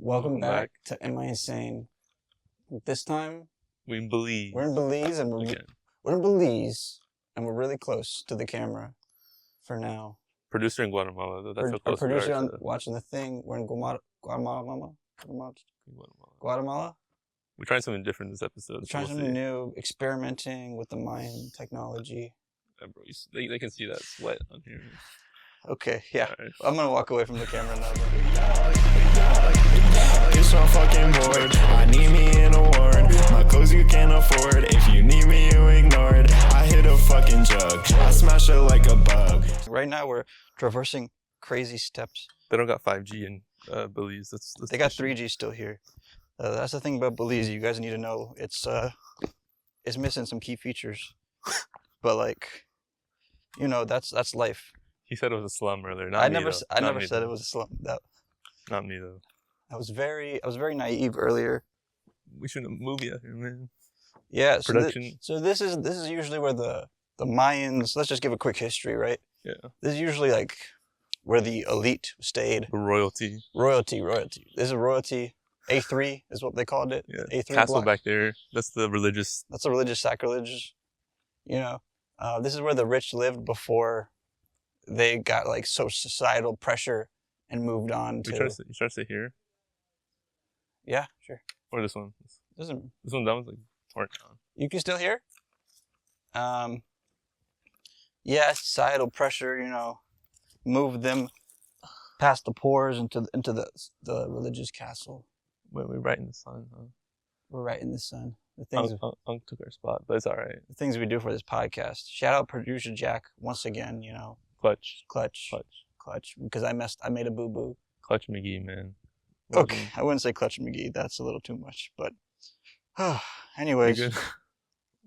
Welcome back to Am I Insane? This time we're in Belize. We're in Belize and we're really close to the camera for now. Producer in Guatemala, though. That's how close producer we are. watching the thing. We're in Guatemala. We're trying something different this episode. We're trying something new, experimenting with the Mayan technology. Yeah, bro, they can see that sweat on here. Okay, yeah. Right. I'm gonna walk away from the camera now. You're so fucking bored. I need me an award. My clothes you can't afford. If you need me, you ignored. I hit a fucking jug. I smash it like a bug. Right now we're traversing crazy steps. They don't got 5G in Belize. They got 3G still here. That's the thing about Belize. You guys need to know it's missing some key features, but like, you know, that's life. He said it was a slum earlier. I never said it was a slum. Not me though. I was very naive earlier. We shouldn't have movie out here, man. Yeah. Production. So this is usually where the Mayans. Let's just give a quick history, right? Yeah. This is usually like where the elite stayed. The royalty. Royalty. This is royalty. A3 is what they called it. Yeah. A3 castle block. back there. That's the religious. That's a religious sacrilege. You know, this is where the rich lived before they got like societal pressure and moved on to. You try to sit here? Yeah, sure. Or this one? This one, that one's like torn down. You can still hear? Yeah, societal pressure, you know, moved them past the pores into the religious castle. Wait, we're right in the sun, huh? We're right in the sun. The things Unk took our spot, but it's all right. The things we do for this podcast. Shout out producer Jack once again. You know, Clutch, because I made a boo boo. Clutch McGee, man. Okay, I wouldn't say Clutch McGee. That's a little too much, but anyways.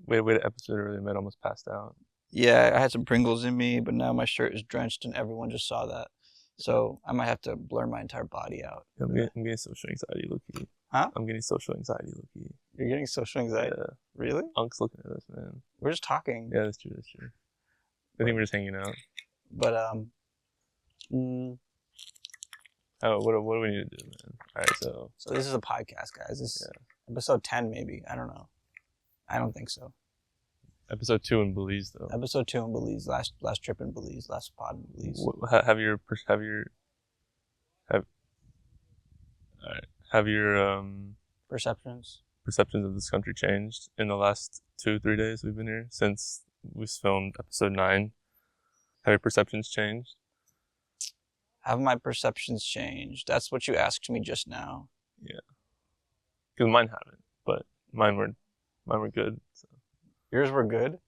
We had an episode earlier, man. Almost passed out. Yeah, I had some Pringles in me, but now my shirt is drenched, and everyone just saw that. So I might have to blur my entire body out. I'm getting social anxiety, low-key. Huh? I'm getting social anxiety, low-key. You're getting social anxiety? Yeah. Really? Unk's looking at us, man. We're just talking. Yeah, that's true. I think we're just hanging out. But, what do we need to do, man? All right, so this is a podcast, guys. This is episode 10, maybe. I don't know. I don't think so. Episode 2 in Belize, though. Episode 2 in Belize. Last trip in Belize. Last pod in Belize. Have your perceptions of this country changed in the last 2-3 days we've been here since we filmed episode 9? Have your perceptions changed? Have my perceptions changed? That's what you asked me just now. Yeah. Because mine haven't, but mine were good. So. Yours were good?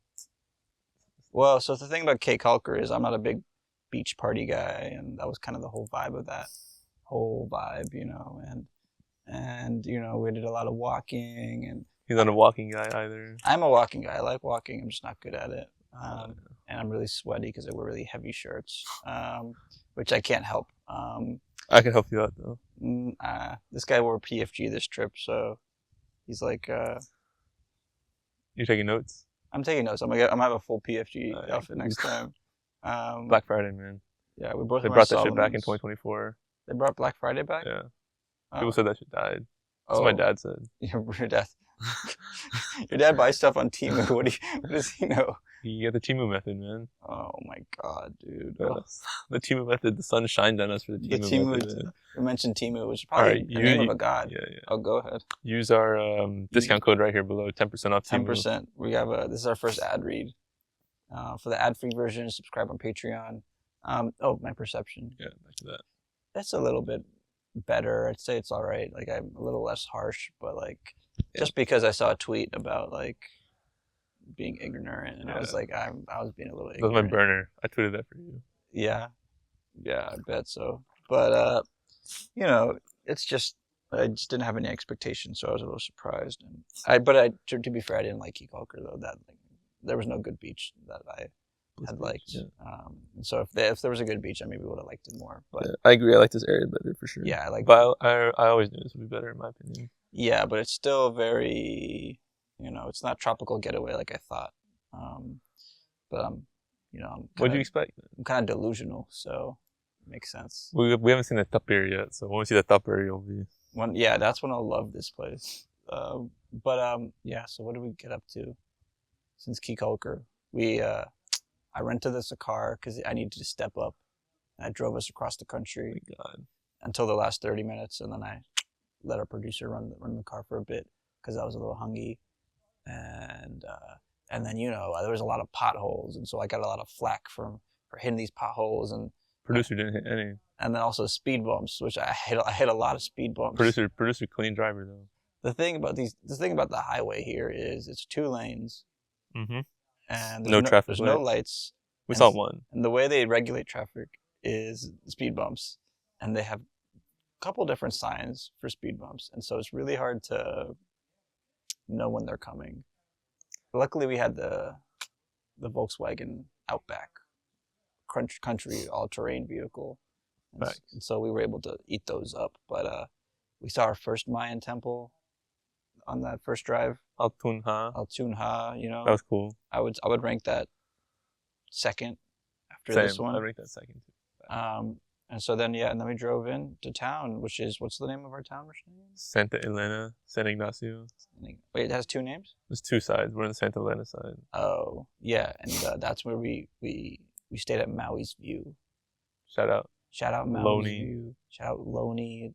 Well, so the thing about CHAAC is I'm not a big beach party guy, and that was kind of the whole vibe of that whole vibe, you know, and you know, we did a lot of walking. And he's not a walking guy either. I'm a walking guy. I like walking. I'm just not good at it. And I'm really sweaty because I wear really heavy shirts, which I can't help. I can help you out, though. This guy wore PFG this trip, so he's like... You're taking notes? I'm taking notes. I'm gonna have a full PFG outfit next time. Black Friday, man. Yeah, we brought that shit back in 2024. They brought Black Friday back? Yeah. People said that shit died. That's what my dad said. Your dad. Your dad buys stuff on Temu. What does he know? You get the Temu method, man. Oh my god, dude. The Temu method. The sun shined on us for the Temu method. We mentioned Temu, which is probably the name of a god. Yeah. Oh, go ahead. Use our discount code right here below. 10% off Temu. 10%. We have this is our first ad read. For the ad-free version, subscribe on Patreon. My perception. Yeah, back to that. That's a little bit better. I'd say it's all right. Like, I'm a little less harsh, but like, just because I saw a tweet about like being ignorant, and I was like, I was being a little ignorant. That was my burner. I tweeted that for you. Yeah, I bet so. But you know, it's just I just didn't have any expectations, so I was a little surprised. And to be fair, I didn't like CHAAC though. That there was no good beach that I had liked. Yeah. And so if there was a good beach, I maybe would have liked it more. But I agree. I like this area better for sure. Yeah, I like. But I always knew this would be better in my opinion. Yeah, but it's still very, you know, it's not tropical getaway like I thought. But you know, what do you expect? I'm kind of delusional, so it makes sense. We haven't seen the top area yet, so when we see the top area, you'll be. Yeah, that's when I'll love this place. Yeah. So what did we get up to since Kikulker? I rented us a car because I needed to step up. I drove us across the country until the last 30 minutes, and then I let our producer run the car for a bit because I was a little hungry, and then there was a lot of potholes, and so I got a lot of flack for hitting these potholes, and Producer didn't hit any. And then also speed bumps, which I hit a lot of speed bumps. Producer clean driver though. The thing about the highway here is it's 2 lanes, Mm-hmm. and No traffic there's lights. no lights. We saw one. And the way they regulate traffic is speed bumps, and they have a couple different signs for speed bumps, and so it's really hard to know when they're coming. But luckily, we had the Volkswagen Outback country all-terrain vehicle, and so we were able to eat those up. But we saw our first Mayan temple on that first drive. Altunha. You know, That was cool. I would rank that second after Same. this one. I'd rank that second too. And so then we drove into town, which is, what's the name of our town? Santa Elena, San Ignacio. Wait, it has 2 names? There's 2 sides. We're on the Santa Elena side. Oh, yeah, and that's where we stayed at Maui's View. Shout out Maui's Loney. View. Shout out Loney.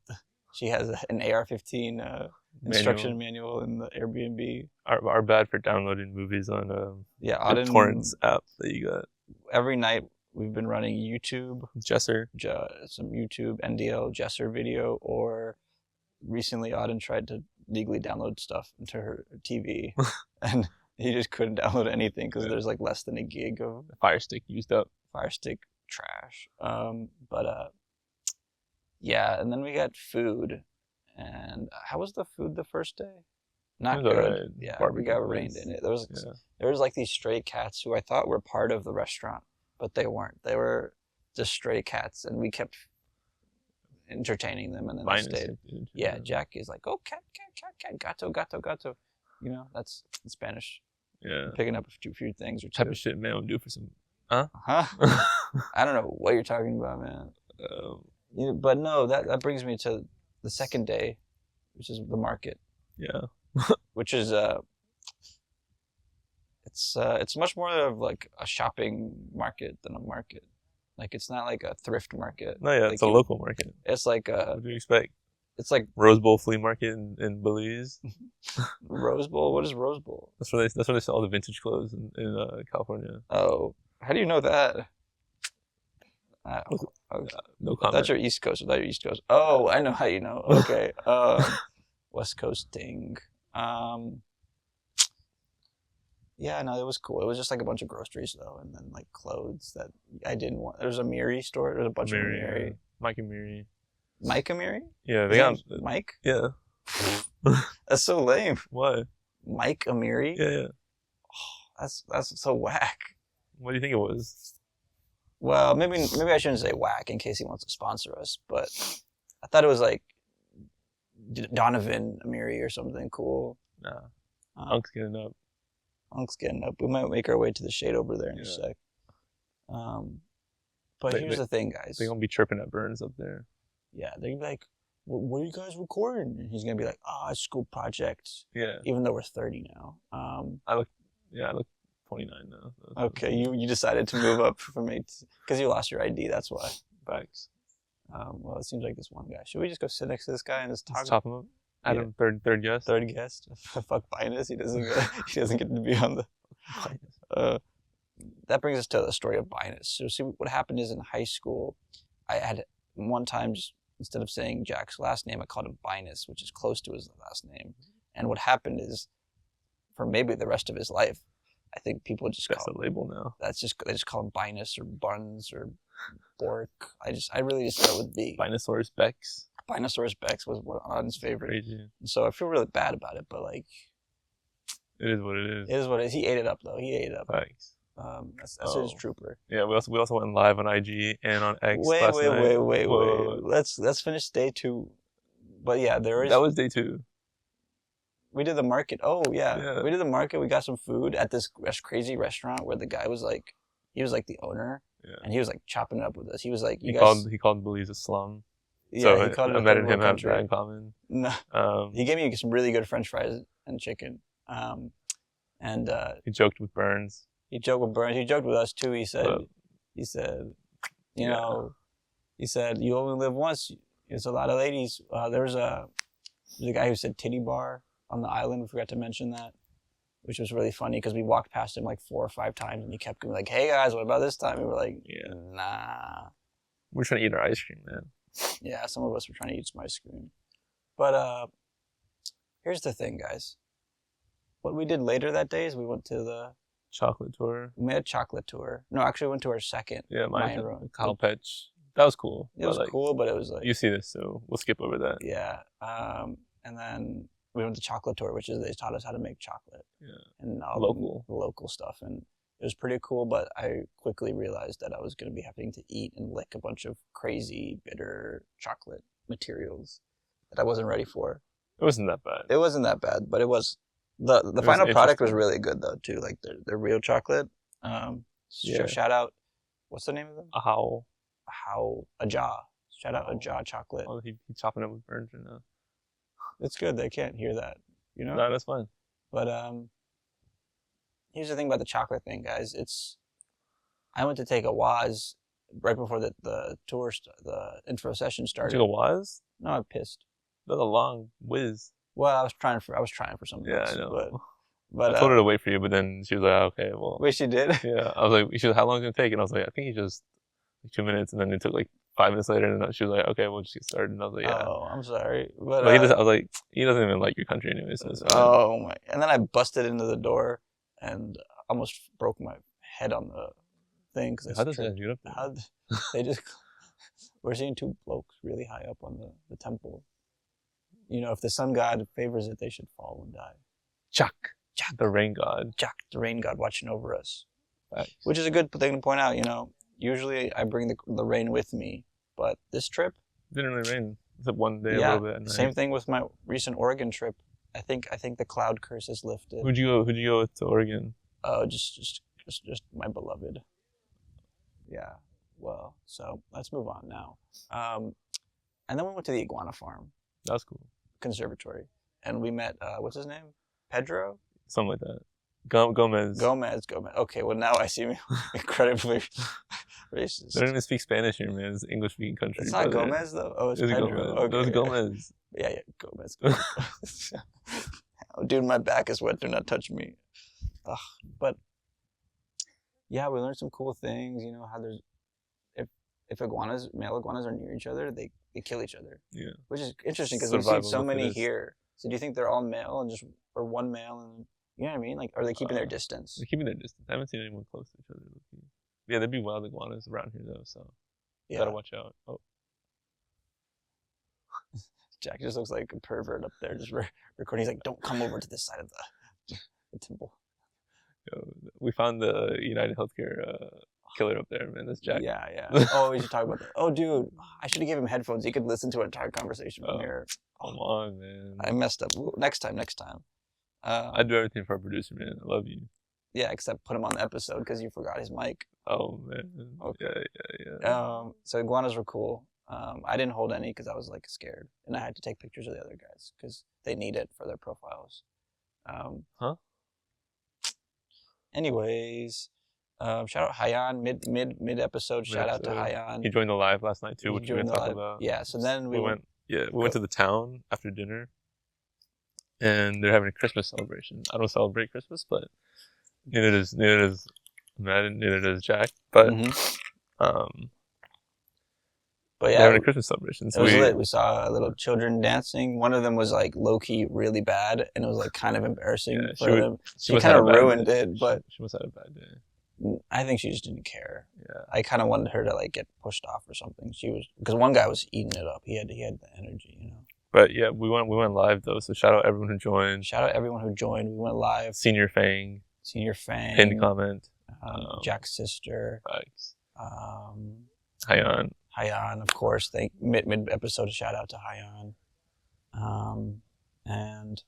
She has an AR-15 instruction manual in the Airbnb. Our bad for downloading movies on Auden, the torrents app that you got. Every night we've been running YouTube. Jesser. Some YouTube NDL Jesser video, or recently Auden tried to legally download stuff into her TV, and he just couldn't download anything because there's like less than a gig of Fire Stick used up. Fire Stick trash. Yeah, and then we got food. And how was the food the first day? Not good. Right. Yeah, Barbecue we got place. rained in it. There was like these stray cats who I thought were part of the restaurant, but they weren't. They were just stray cats, and we kept entertaining them, and then they stayed. Yeah, Jack is like, oh, cat, gato, gato, gato. You know, that's in Spanish. Yeah. Picking up a few things or 2. Type of shit man would do for some. Huh? I don't know what you're talking about, man. But no, that brings me to the second day, which is the market. Yeah. Which is it's much more of like a shopping market than a market. Like, it's not like a thrift market. No, yeah, like it's a local market. It's like what do you expect? It's like Rose Bowl flea market in Belize. Rose Bowl. What is Rose Bowl? That's where they sell all the vintage clothes in California. Oh, how do you know that? No comment. That's your East Coast. That's your East Coast. Oh, I know how you know. Okay. West Coast thing. Yeah, no, it was cool. It was just like a bunch of groceries though, and then like clothes that I didn't want. There was a Miri store. There was a bunch of Miri. Mike and Miri. Mike Amiri? Yeah, they got Mike. Yeah. That's so lame. What? Mike Amiri? Yeah. Oh, that's so whack. What do you think it was? Well, maybe I shouldn't say whack in case he wants to sponsor us, but I thought it was like Donovan Amiri or something cool. Nah. Unk's getting up. Unk's getting up. We might make our way to the shade over there in a sec. But here's the thing, guys. They're gonna be chirping at Burns up there. Yeah, they're gonna be like, what are you guys recording? And he's gonna be like, it's school projects. Yeah. Even though we're 30 now. I look 29 now. So okay, you decided to move up from 8 because you lost your ID. That's why. Facts. Well, it seems like this one guy. Should we just go sit next to this guy and just talk? Let's chop him up. Adam, third guest. Third guest. Fuck Binus. He doesn't get to be on the. That brings us to the story of Binus. So see, what happened is in high school, I had one time just instead of saying Jack's last name, I called him Binus, which is close to his last name. And what happened is, for maybe the rest of his life, I think people just That's call the label now. they just call him Binus or Buns or Bork. I really just start with B. Binosaurus Bex. Binosaurus Bex was one of his favorite. Crazy. So I feel really bad about it, but like, it is what it is. It is what it is. He ate it up though. He ate it up. Thanks. That's his trooper. Yeah, we also went live on IG and on X. Wait. Whoa. Let's finish day 2. But yeah, that was day 2. We did the market. Oh yeah. We did the market. We got some food at this crazy restaurant where the guy was like, he was like the owner, and he was like chopping it up with us. He was like, he called Belize a slum. Yeah, So he called it I a met third him world have country. that in common. No, he gave me some really good French fries and chicken. And He joked with Burns. he joked with Burns. He joked with us too. He said, But, you Yeah. know, he said, you only live once. There's a lot of ladies. There's a guy who said titty bar on the island. We forgot to mention that, which was really funny because we walked past him like 4 or 5 times and he kept going like, hey guys, what about this time? And we were like, Yeah. nah. We're trying to eat our ice cream, man. Yeah, some of us were trying to eat some ice cream. But here's the thing, guys. What we did later that day is we went to the Chocolate tour. we made a chocolate tour. No, actually we went to our second Yeah, Mayan room. Cow Petch. That was cool. It was But, like, cool, but it was like You see this, so we'll skip over that. yeah. And then we went to chocolate tour, which is they taught us how to make chocolate. Yeah. And all Local. the local stuff, and it was pretty cool. But I quickly realized that I was going to be having to eat and lick a bunch of crazy bitter chocolate materials that I wasn't ready for. It wasn't that bad. It wasn't that bad, but it was the was final product was interesting. really good though too. Like the real chocolate. Yeah. Shout out. What's the name of them? How? A jaw. Shout out a jaw chocolate. Oh, he's chopping up with Burns right now. It's good. They can't hear that, you know. No, that's fine. But here's the thing about the chocolate thing, guys. I went to take a Waz right before the tour, the intro session Did started. you go Waz? No, I pissed. That's a long whiz. Well, I was trying for something Yeah, else. I know. But I told her to wait for you, but then she was like, okay, well. wait, she did. Yeah, I was like, she was, how long is it gonna take? And I was like, I think he just like 2 minutes, and then it took like 5 minutes later, and she was like, okay, we'll just get started. And I was like, yeah. Oh, I'm sorry, but But I was like, he doesn't even like your country anyway, so it's fine. oh my! And then I busted into the door and almost broke my head on the thing because How does that get up there? How they just we're seeing 2 blokes really high up on the temple. You know, if the sun god favors it, they should fall and die. CHAAC, the rain god. Jack, the rain god, watching over us. Facts. Which is a good thing to point out. You know, usually I bring the rain with me, but this trip, Didn't really rain. Except one day a yeah, little bit. At night. same thing with my recent Oregon trip. I think the cloud curse is lifted. Who'd you go with to Oregon? Oh, just my beloved. Yeah. Well, so let's move on now. And then we went to the iguana farm That was cool. conservatory, and we met what's his name? Pedro Something like that. Gomez. Gomez. Okay, well now I see me incredibly racist. They don't even speak Spanish here, man. It's an English-speaking country. It's not brother. Gomez though. Oh, it's It was Pedro. Gomez. Okay. It was Gomez. Yeah, Gomez. Oh, dude, my back is wet. Do not touch me. Ugh. But yeah, we learned some cool things. You know how there's if male iguanas are near each other, they kill each other. Yeah. Which is interesting because we've Survival seen so of the many fittest. here. So do you think they're all male and or one male and you know what I mean? Like, are they keeping their distance? They're keeping their distance. I haven't seen anyone close to each other. Yeah, there'd be wild iguanas around here though, so Yeah. gotta watch out. Oh, Jack just looks like a pervert up there, just recording. He's like, "Don't come over to this side of the temple." yo, we found the United Healthcare killer up there, man. That's Jack. Yeah. Oh, we should talk about that. Oh, dude, I should have given him headphones. He could listen to our entire conversation from here. Come on, man. I messed up. Next time. I do everything for our producer, man. I love you. Yeah, except put him on the episode because you forgot his mic. Oh man. Okay. Yeah. So iguanas were cool. I didn't hold any because I was like scared, and I had to take pictures of the other guys because they need it for their profiles. Huh? Anyways, shout out Hayan mid episode. Shout out to Hayan. He joined the live last night too, He which we're joined gonna the talk live. about. Yeah. So then we went. Yeah, we went to the town after dinner, and they're having a Christmas celebration. I don't celebrate Christmas, but neither does Matt, neither does Jack. But But they're yeah, having a Christmas celebration. it So was lit. We saw little children dancing. One of them was like low key really bad, and it was like kind of embarrassing Yeah, for them. She must kind have of had a bad ruined day. it, but she must have had a bad day. I think she just didn't care. Yeah. I kind of wanted her to like get pushed off or something. She was because one guy was eating it up. He had the energy, you know. But yeah, we went live though. So shout out everyone who joined. Shout out everyone who joined. We went live. Senior Fang, Senior Fang, pinned comment. Jack's sister, Facts. Hayan, of course. Thank mid episode. Shout out to Hayan, and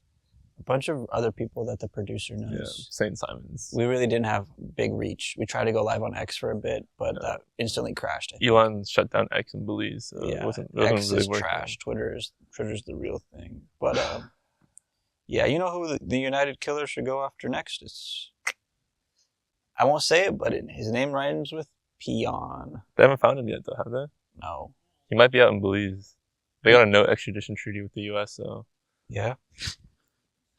a bunch of other people that the producer knows. Yeah, St. Simon's. We really didn't have big reach. We tried to go live on X for a bit, but that instantly crashed. Elon shut down X in Belize, so Yeah, it wasn't X really is working. trash. Twitter's the real thing. But yeah, you know who the United Killer should go after next? I won't say it, but his name rhymes with peon. They haven't found him yet, though, have they? No. He might be out in Belize. They got a no extradition treaty with the U.S., so... Yeah?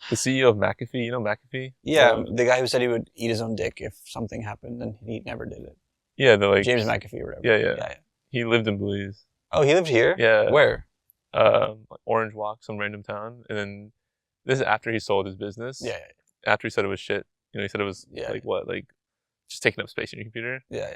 The CEO of McAfee, you know McAfee? Yeah, the guy who said he would eat his own dick if something happened, and he never did it. Yeah, the like... James McAfee or whatever. Yeah. He lived in Belize. Oh, he lived here? Yeah. Where? Like Orange Walk, some random town. And then this is after he sold his business. Yeah. After he said it was shit. You know, he said it was like just taking up space in your computer. Yeah.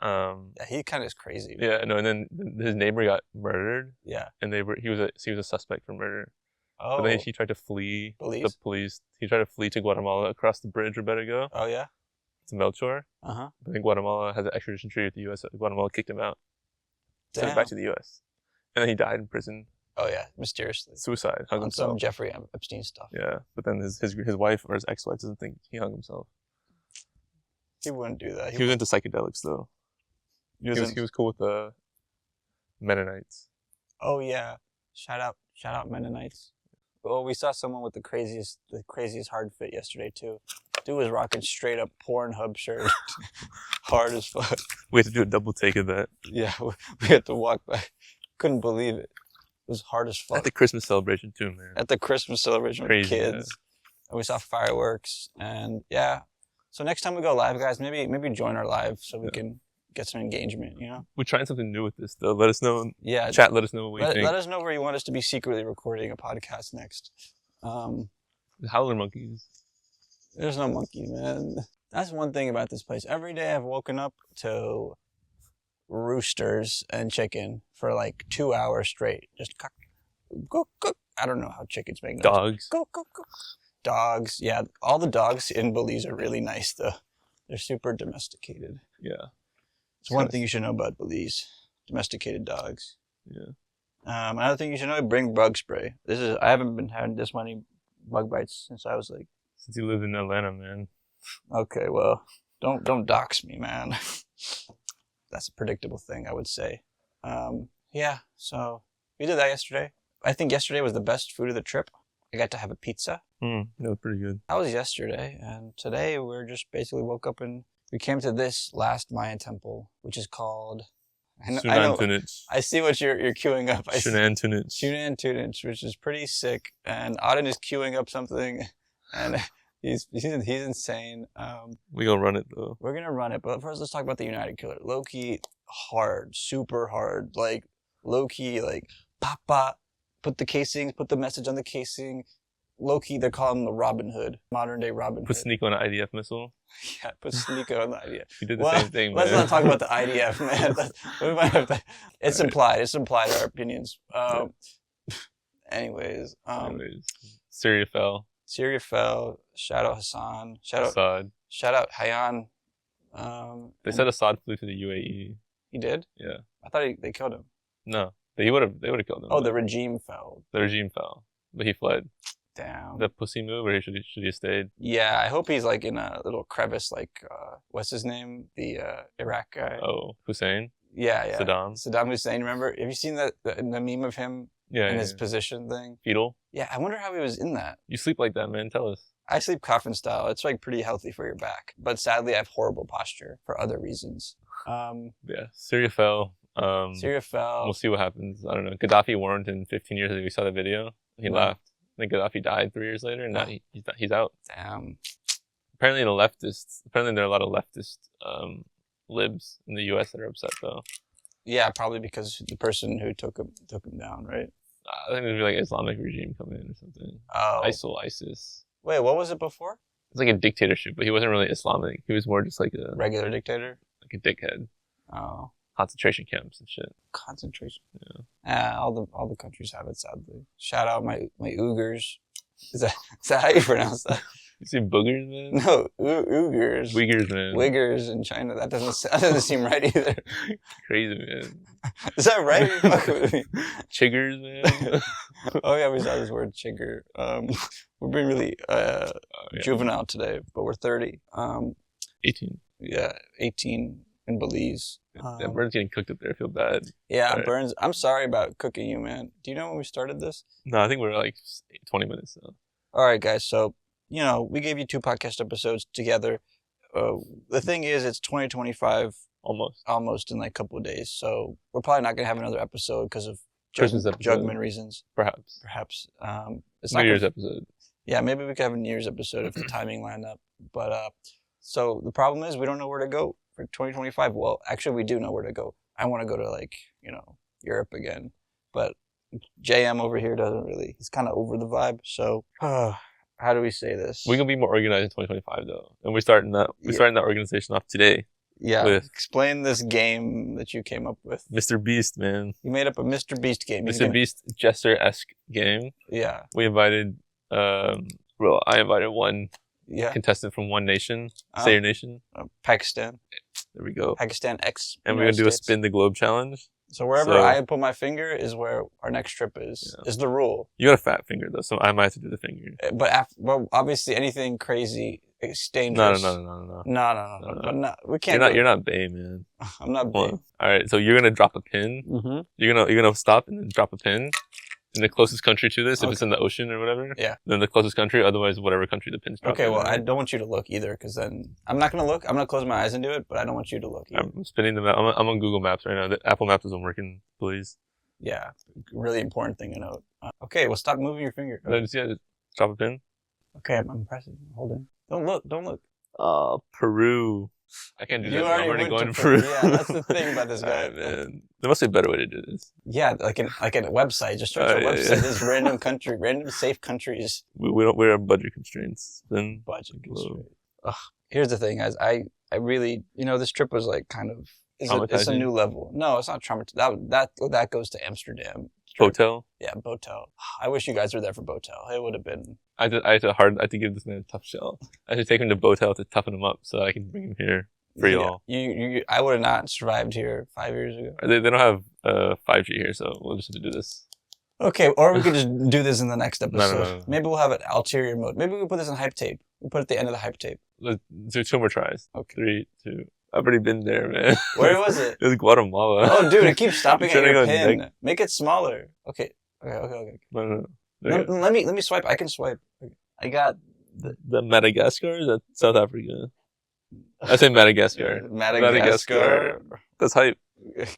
Yeah, he kind of is crazy. Man. Yeah, no, and then his neighbor got murdered. Yeah. And he was a suspect for murder. Oh. But then he tried to flee Belize? the police. He tried to flee to Guatemala across the bridge Roberto. Oh, yeah? To Melchor. Uh-huh. I think Guatemala has an extradition treaty with the U.S. Guatemala kicked him out. Sent him back to the U.S. And then he died in prison. Oh, yeah. Mysteriously. Suicide. Hung on himself. some Jeffrey Epstein stuff. Yeah. But then his wife or his ex-wife doesn't think he hung himself. He wouldn't do that. He was into psychedelics, though. He was cool with the Mennonites. Oh, yeah. Shout out Mennonites. Oh, we saw someone with the craziest hard fit yesterday too. Dude was rocking straight up Pornhub shirt, hard as fuck. We had to do a double take of that. Yeah, we had to walk back. Couldn't believe it. It was hard as fuck. At the Christmas celebration too, man. At the Christmas celebration with Crazy, kids, yeah. And we saw fireworks, and yeah. So next time we go live, guys, maybe join our live so we can get some engagement. You know, we're trying something new with this though. Let us know. Yeah, chat. Let us know what you think. Let us know where you want us to be secretly recording a podcast next. The howler monkeys. There's no monkeys, man. That's one thing about this place. Every day I've woken up to roosters and chicken for like 2 hours straight. Just cook, cook, cook. I don't know how chickens make noise. Dogs. Cook, cook, cook. Dogs. Yeah, all the dogs in Belize are really nice though. They're super domesticated. Yeah. It's one thing you should know about Belize. Domesticated dogs. Yeah. Another thing you should know, bring bug spray. I haven't been having this many bug bites since I was like... Since you lived in Atlanta, man. Okay, well, don't dox me, man. That's a predictable thing, I would say. Yeah, so we did that yesterday. I think yesterday was the best food of the trip. I got to have a pizza. That was pretty good. That was yesterday, and today we're just basically woke up and we came to this last Mayan temple, which is called... xunantunich. I see what you're queuing up. xunantunich. xunantunich, which is pretty sick. And Auden is queuing up something, and he's insane. We gonna run it though. We're gonna run it, but first let's talk about the United Killer. Low key hard, super hard. Like low key, like papa, put the message on the casing. Low key, they're calling him the Robin Hood, modern day Robin Hood. Put Sneeko on an IDF missile. Yeah, put Sneeko on the IDF. You did the same thing, man. Let's not talk about the IDF, man. We might have to. It's implied. It's implied our opinions. Anyways, Syria fell. Syria fell. Shout out Hassan. Assad. Shout out Hayyan. They said Assad flew to the UAE. He did? Yeah. I thought they killed him. No, they would have killed him. Oh, the regime fell. The regime fell, but he fled. Damn. The pussy move, or should he have stayed? Yeah, I hope he's like in a little crevice, like what's his name, the Iraq guy. Oh, Hussein. Yeah. Saddam Hussein. Remember? Have you seen the meme of him? Yeah. In his position thing. Fetal. Yeah, I wonder how he was in that. You sleep like that, man. Tell us. I sleep coffin style. It's like pretty healthy for your back, but sadly I have horrible posture for other reasons. Yeah, Syria fell. Syria fell. We'll see what happens. I don't know. Gaddafi warned in 15 years ago. We saw the video. He left. Then Gaddafi died 3 years later, and now he's out. Damn. Apparently there are a lot of leftist libs in the U.S. that are upset though. Yeah, probably because the person who took him down, right? I think there's like Islamic regime coming in or something. Oh. ISIS. Wait, what was it before? It's like a dictatorship, but he wasn't really Islamic. He was more just like a regular dictator. Like a dickhead. Oh. Concentration camps and shit. Concentration. Yeah. All the countries have it, sadly. Shout out my Uyghurs. Is that how you pronounce that? You see boogers, man? No, Uyghurs. Uyghurs, man. Uyghurs in China. That doesn't seem right either. Crazy, man. Is that right? Are you fucking with me? Chiggers, man. Oh yeah, we saw this word chigger. We're being really Yeah. juvenile today, but we're 30. 18. Yeah, 18 in Belize. That bird's getting cooked up there. I feel bad. Yeah, Right. Burns. I'm sorry about cooking you, man. Do you know when we started this? No, I think we're like 20 minutes now. All right, guys. So, we gave you 2 podcast episodes together. The thing is, it's 2025 Almost. in like a couple of days. So we're probably not going to have another episode because of Christmas episode. judgment reasons. Perhaps. It's New not Year's gonna, episode. Yeah, maybe we could have a New Year's episode if the timing lined up. But so the problem is we don't know where to go for 2025. Well, actually, we do know where to go. I want to go to Europe again, but JM over here doesn't really. He's kind of over the vibe. So how do we say this? We're gonna be more organized in 2025 though, and we're starting that. We're starting that organization off today. Yeah. with- Explain this game that you came up with. Mr. Beast, man. You made up a Mr. Beast game. Mr. Beast Jester-esque game. Yeah. We invited, I invited one Yeah. contestant from one nation. Say your nation. Pakistan. There we go. Pakistan X. And we're gonna do a spin the globe challenge. So wherever So- I put my finger is where our next trip is. Yeah. Is the rule. You got a fat finger though, so I might have to do the finger. But obviously anything crazy is No, dangerous. no. No. But no, we can't. You're not Bay, man. I'm not Come big. on. All right, so you're gonna drop a pin. Mm-hmm. You're gonna stop and then drop a pin in the closest country to this. If it's Okay. in the ocean or whatever. Yeah. Then the closest country. Otherwise, whatever country the pin's dropped. Okay, in. well, I don't want you to look either, because then I'm not gonna look. I'm gonna close my eyes and do it, but I don't want you to look either. I'm spinning the map. I'm on Google Maps right now. The Apple Maps isn't working. Please. Yeah, really important thing to note. Okay, well, stop moving your finger. Just drop a pin. Okay, I'm pressing. Hold on. Don't look. Peru. I can't do You that. already I'm already went going to to Peru. Peru. Yeah, that's the thing about this guy. Alright, man. There must be a better way to do this. Yeah, like a website. Just search a Yeah, website. yeah. This random safe countries. We have budget constraints. Then Budget Whoa. constraint. Ugh. Here's the thing, guys. I really, this trip was like kind of, it's a Traumatizing? new level. No, it's not traumatizing. That goes to Amsterdam. hotel. Yeah, Botel. I wish you guys were there for Botel. It would have been. I had to give this man a tough shell. I had to take him to Botel to toughen him up so that I can bring him here for y'all. I would have not survived here 5 years ago. They don't have 5G here, so we'll just have to do this. Okay, or we could just do this in the next episode. No. Maybe we'll have an ulterior mode. Maybe we put this in hype tape. We put it at the end of the hype tape. Let's do 2 more tries. Okay. 3, 2. I've already been there, man. Where was it? It was Guatemala. Oh, dude, it keeps stopping at I'm trying your to go pin. next. Make it smaller. Okay. No. No, let me swipe. I can swipe. I got The Madagascar? Is that South Africa? I say Madagascar. Madagascar. That's hype.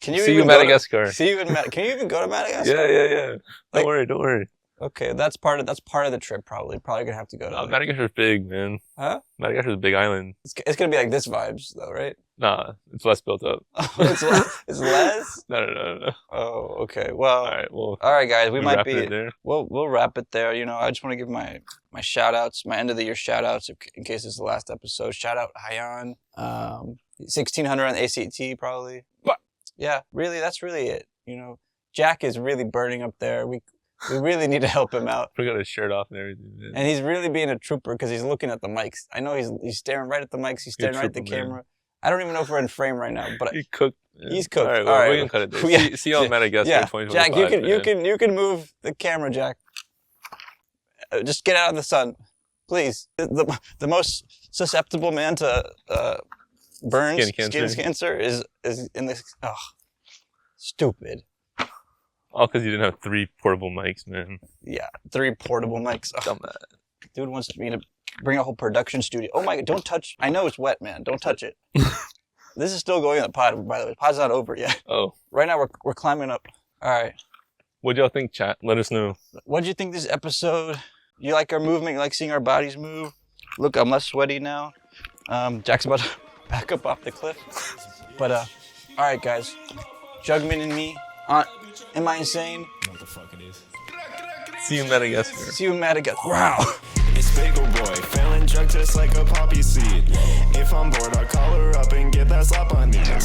Can you See you even in Madagascar. Can you even go to Madagascar? Yeah. Like- Don't worry. Okay, that's part of the trip. Probably gonna have to go to. No, Madagascar's big, man. Huh? Madagascar's a big island. It's gonna be like this vibes though, right? Nah, it's less built up. It's less. No. Oh, okay. Well, All all right, guys. We might wrap be. it there. We'll wrap it there. I just want to give my shout outs, my end of the year shout outs, in case it's the last episode. Shout out Hayan, 1600 on ACT probably. But yeah, really, that's really it. Jack is really burning up there. We really need to help him out. We got his shirt off and everything, man. And he's really being a trooper because he's looking at the mics. I know he's staring right at the mics. He's staring right at the trooper, man. camera. I don't even know if we're in frame right now, but He cooked. Man. He's cooked. All right, All right. we can cut it there. Yeah. See you on Madagascar yeah, 2025. Jack, you can move the camera, Jack. Just get out of the sun, please. The most susceptible man to burns, Skin cancer is in this. Oh, stupid. All because you didn't have 3 portable mics, man. Yeah, 3 portable mics. Oh, Dumbass. dude wants me to bring a whole production studio. Oh my god, don't touch. I know it's wet, man. Don't touch it. This is still going in the pod, by the way. The pod's not over yet. Oh. Right now we're climbing up. All right. What y'all think, chat? Let us know. What'd you think this episode? You like our movement? You like seeing our bodies move? Look, I'm less sweaty now. Jack's about to back up off the cliff. But all right, guys. Jugman and me. Am I insane? What the fuck it is? See you in Madagascar. See you in Madagascar. Wow.